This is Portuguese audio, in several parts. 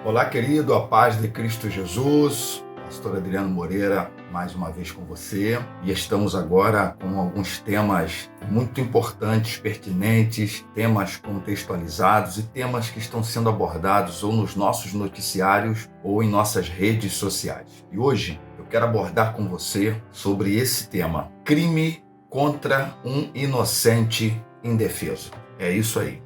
Olá, querido, a paz de Cristo Jesus. Pastor Adriano Moreira, mais uma vez com você. E estamos agora com alguns temas muito importantes, pertinentes, temas contextualizados e temas que estão sendo abordados ou nos nossos noticiários ou em nossas redes sociais. E hoje eu quero abordar com você sobre esse tema: crime contra um inocente indefeso. É isso aí.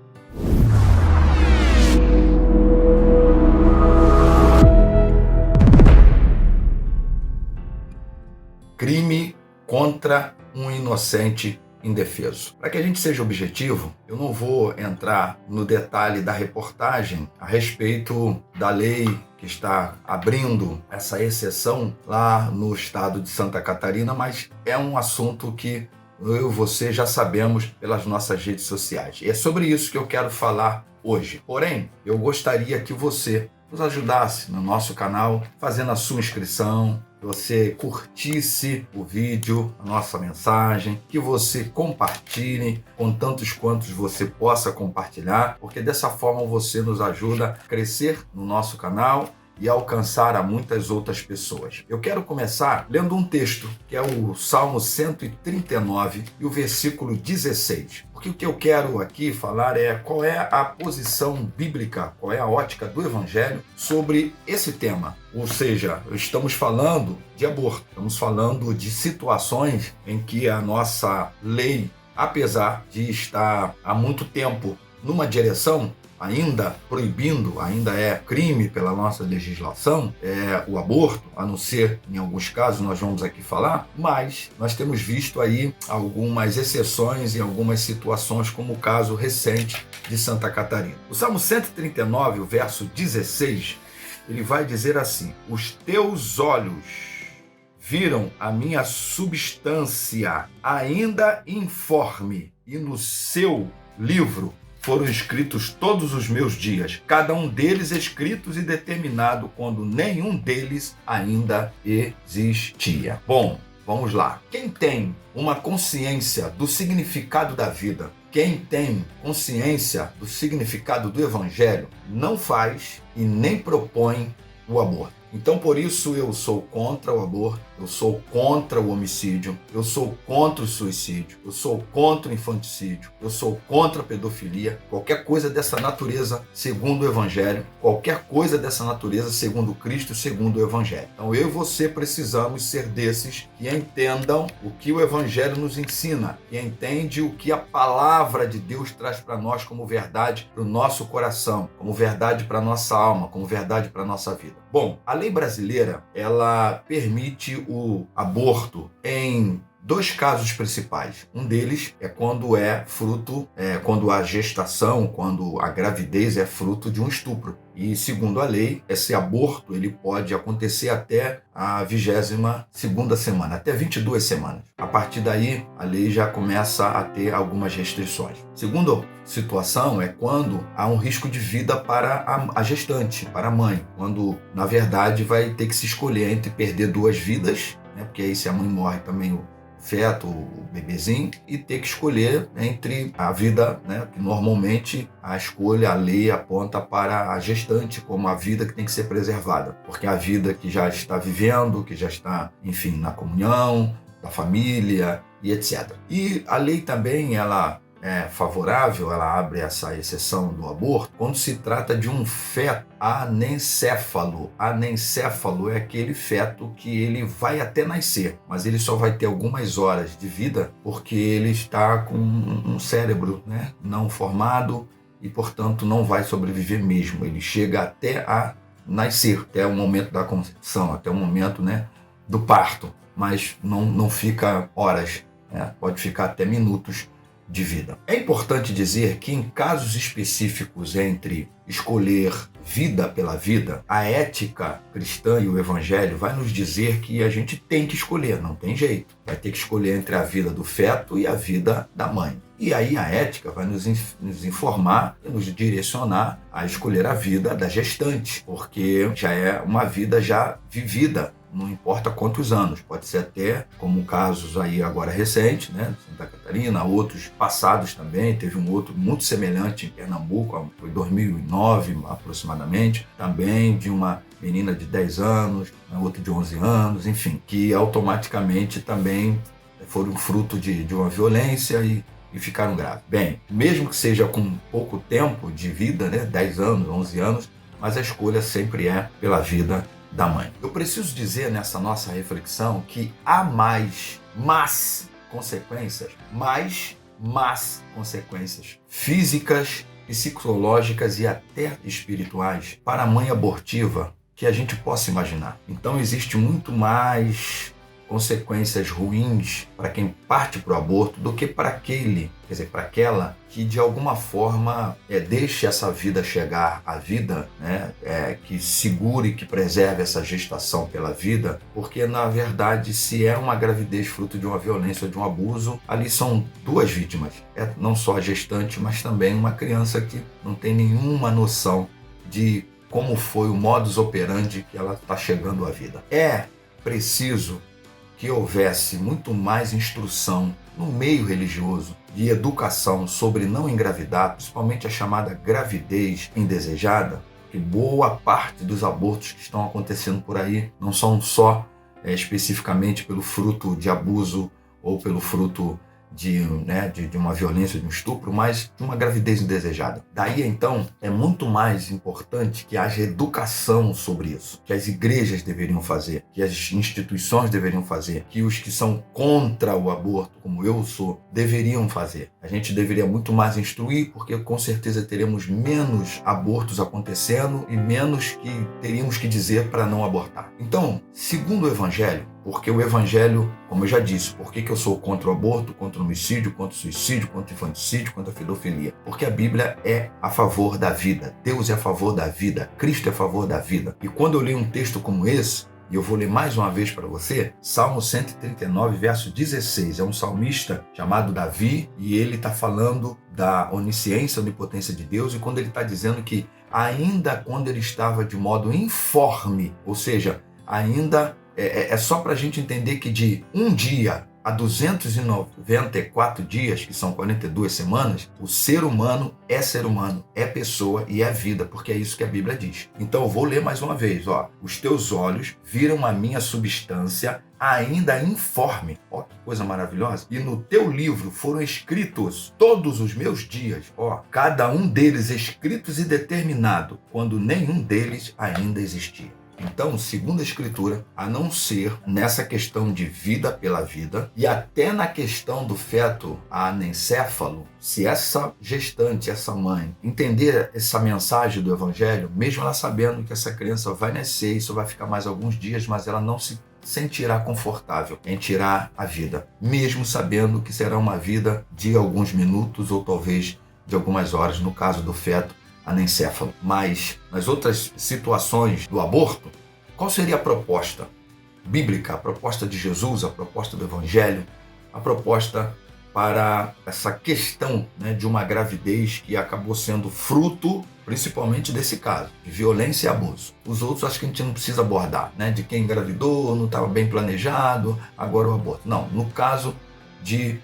Crime contra um inocente indefeso. Para que a gente seja objetivo, eu não vou entrar no detalhe da reportagem a respeito da lei que está abrindo essa exceção lá no estado de Santa Catarina, mas é um assunto que eu e você já sabemos pelas nossas redes sociais. E é sobre isso que eu quero falar hoje. Porém, eu gostaria que você nos ajudasse no nosso canal, fazendo a sua inscrição, que você curtisse o vídeo, a nossa mensagem, que você compartilhe com tantos quantos você possa compartilhar, porque dessa forma você nos ajuda a crescer no nosso canal e alcançar a muitas outras pessoas. Eu quero começar lendo um texto, que é o Salmo 139 e o versículo 16. Porque o que eu quero aqui falar é qual é a posição bíblica, qual é a ótica do Evangelho sobre esse tema. Ou seja, estamos falando de aborto, estamos falando de situações em que a nossa lei, apesar de estar há muito tempo numa direção, ainda proibindo, ainda é crime pela nossa legislação, o aborto, a não ser em alguns casos, nós vamos aqui falar, mas nós temos visto aí algumas exceções em algumas situações, como o caso recente de Santa Catarina. O Salmo 139, o verso 16, ele vai dizer assim: os teus olhos viram a minha substância ainda informe, e no seu livro foram escritos todos os meus dias, cada um deles escritos e determinado quando nenhum deles ainda existia. Bom, vamos lá. Quem tem uma consciência do significado da vida, quem tem consciência do significado do Evangelho, não faz e nem propõe o aborto. Então, por isso, eu sou contra o aborto, eu sou contra o homicídio, eu sou contra o suicídio, eu sou contra o infanticídio, eu sou contra a pedofilia, qualquer coisa dessa natureza segundo o Evangelho, qualquer coisa dessa natureza segundo Cristo, segundo o Evangelho. Então, eu e você precisamos ser desses que entendam o que o Evangelho nos ensina, que entende o que a palavra de Deus traz para nós como verdade para o nosso coração, como verdade para a nossa alma, como verdade para a nossa vida. Bom, a lei brasileira, ela permite o aborto em dois casos principais. Um deles é quando quando a gestação, quando a gravidez é fruto de um estupro. E segundo a lei, esse aborto ele pode acontecer até a 22ª semana, até 22 semanas. A partir daí, a lei já começa a ter algumas restrições. Segunda situação é quando há um risco de vida para a gestante, para a mãe, quando na verdade vai ter que se escolher entre perder duas vidas, né, porque aí se a mãe morre também o feto, o bebezinho, e ter que escolher entre a vida, né, que normalmente a escolha, a lei aponta para a gestante como a vida que tem que ser preservada, porque a vida que já está vivendo, que já está, enfim, na comunhão da família e etc. E a lei também, ela é favorável, ela abre essa exceção do aborto quando se trata de um feto anencéfalo. Anencéfalo é aquele feto que ele vai até nascer, mas ele só vai ter algumas horas de vida porque ele está com um cérebro, né, não formado e, portanto, não vai sobreviver mesmo. Ele chega até a nascer, até o momento da concepção, até o momento, né, do parto, mas não fica horas, né, pode ficar até minutos de vida. É importante dizer que em casos específicos entre escolher vida pela vida, a ética cristã e o Evangelho vai nos dizer que a gente tem que escolher, não tem jeito. Vai ter que escolher entre a vida do feto e a vida da mãe. E aí a ética vai nos informar e nos direcionar a escolher a vida da gestante, porque já é uma vida já vivida, não importa quantos anos, pode ser até, como casos aí agora recentes, né, Santa Catarina, outros passados também, teve um outro muito semelhante em Pernambuco, foi 2009 aproximadamente, aproximadamente, também de uma menina de 10 anos, outra de 11 anos, enfim, que automaticamente também foram fruto de uma violência e ficaram grávidos. Bem, mesmo que seja com pouco tempo de vida, né, 10 anos, 11 anos, mas a escolha sempre é pela vida da mãe. Eu preciso dizer nessa nossa reflexão que há mais más consequências físicas, psicológicas e até espirituais para a mãe abortiva que a gente possa imaginar. Então existe muito mais consequências ruins para quem parte para o aborto do que para para aquela que de alguma forma deixe essa vida chegar à vida, né? Que segure, que preserve essa gestação pela vida, porque na verdade se é uma gravidez fruto de uma violência ou de um abuso, ali são duas vítimas, não só a gestante, mas também uma criança que não tem nenhuma noção de como foi o modus operandi que ela está chegando à vida. É preciso que houvesse muito mais instrução no meio religioso de educação sobre não engravidar, principalmente a chamada gravidez indesejada, que boa parte dos abortos que estão acontecendo por aí não são só especificamente pelo fruto de abuso ou pelo fruto de uma violência, de um estupro, mas de uma gravidez indesejada. Daí, então, é muito mais importante que haja educação sobre isso, que as igrejas deveriam fazer, que as instituições deveriam fazer, que os que são contra o aborto, como eu sou, deveriam fazer. A gente deveria muito mais instruir, porque com certeza teremos menos abortos acontecendo e menos que teríamos que dizer para não abortar. Então, segundo o Evangelho, porque o Evangelho, como eu já disse, por que eu sou contra o aborto, contra o homicídio, contra o suicídio, contra o infanticídio, contra a pedofilia? Porque a Bíblia é a favor da vida. Deus é a favor da vida. Cristo é a favor da vida. E quando eu leio um texto como esse, e eu vou ler mais uma vez para você, Salmo 139, verso 16. É um salmista chamado Davi e ele está falando da onisciência, onipotência de Deus, e quando ele está dizendo que ainda quando ele estava de modo informe, ou seja, ainda é só para a gente entender que de um dia a 294 dias, que são 42 semanas, o ser humano, é pessoa e é vida, porque é isso que a Bíblia diz. Então eu vou ler mais uma vez, os teus olhos viram a minha substância ainda informe, que coisa maravilhosa, e no teu livro foram escritos todos os meus dias, cada um deles escritos e determinado, quando nenhum deles ainda existia. Então, segundo a Escritura, a não ser nessa questão de vida pela vida e até na questão do feto anencéfalo, se essa gestante, essa mãe, entender essa mensagem do Evangelho, mesmo ela sabendo que essa criança vai nascer, isso vai ficar mais alguns dias, mas ela não se sentirá confortável em tirar a vida, mesmo sabendo que será uma vida de alguns minutos ou talvez de algumas horas, no caso do feto anencéfalo. Mas nas outras situações do aborto, qual seria a proposta bíblica, a proposta de Jesus, a proposta do Evangelho, a proposta para essa questão, de uma gravidez que acabou sendo fruto, principalmente desse caso, de violência e abuso. Os outros acho que a gente não precisa abordar, de quem engravidou, não estava bem planejado, agora o aborto. Não, no caso de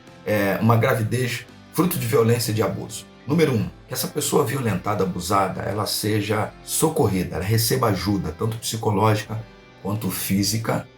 uma gravidez fruto de violência e de abuso. Número 1, que essa pessoa violentada, abusada, ela seja socorrida, ela receba ajuda, tanto psicológica quanto física,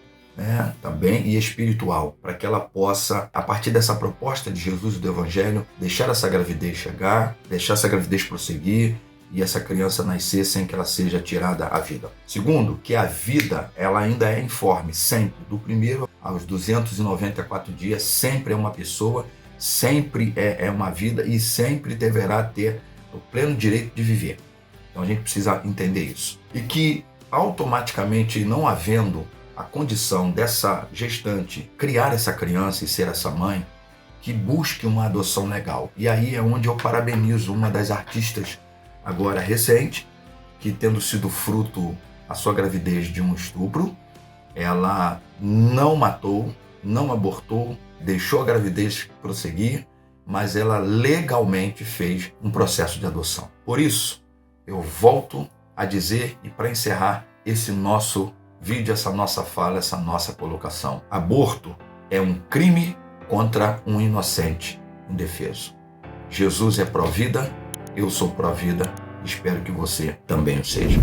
também, e espiritual, para que ela possa, a partir dessa proposta de Jesus e do Evangelho, deixar essa gravidez chegar, deixar essa gravidez prosseguir e essa criança nascer sem que ela seja tirada à vida. Segundo, que a vida ela ainda é informe, sempre, do primeiro aos 294 dias, sempre é uma pessoa, sempre é uma vida e sempre deverá ter o pleno direito de viver. Então a gente precisa entender isso. E que automaticamente, não havendo a condição dessa gestante criar essa criança e ser essa mãe, que busque uma adoção legal. E aí é onde eu parabenizo uma das artistas agora recente, que tendo sido fruto a sua gravidez de um estupro, ela não matou, não abortou, deixou a gravidez prosseguir, mas ela legalmente fez um processo de adoção. Por isso, eu volto a dizer, e para encerrar esse nosso vídeo, essa nossa fala, essa nossa colocação: aborto é um crime contra um inocente indefeso. Jesus é pró-vida, eu sou pró-vida, Espero que você também o seja.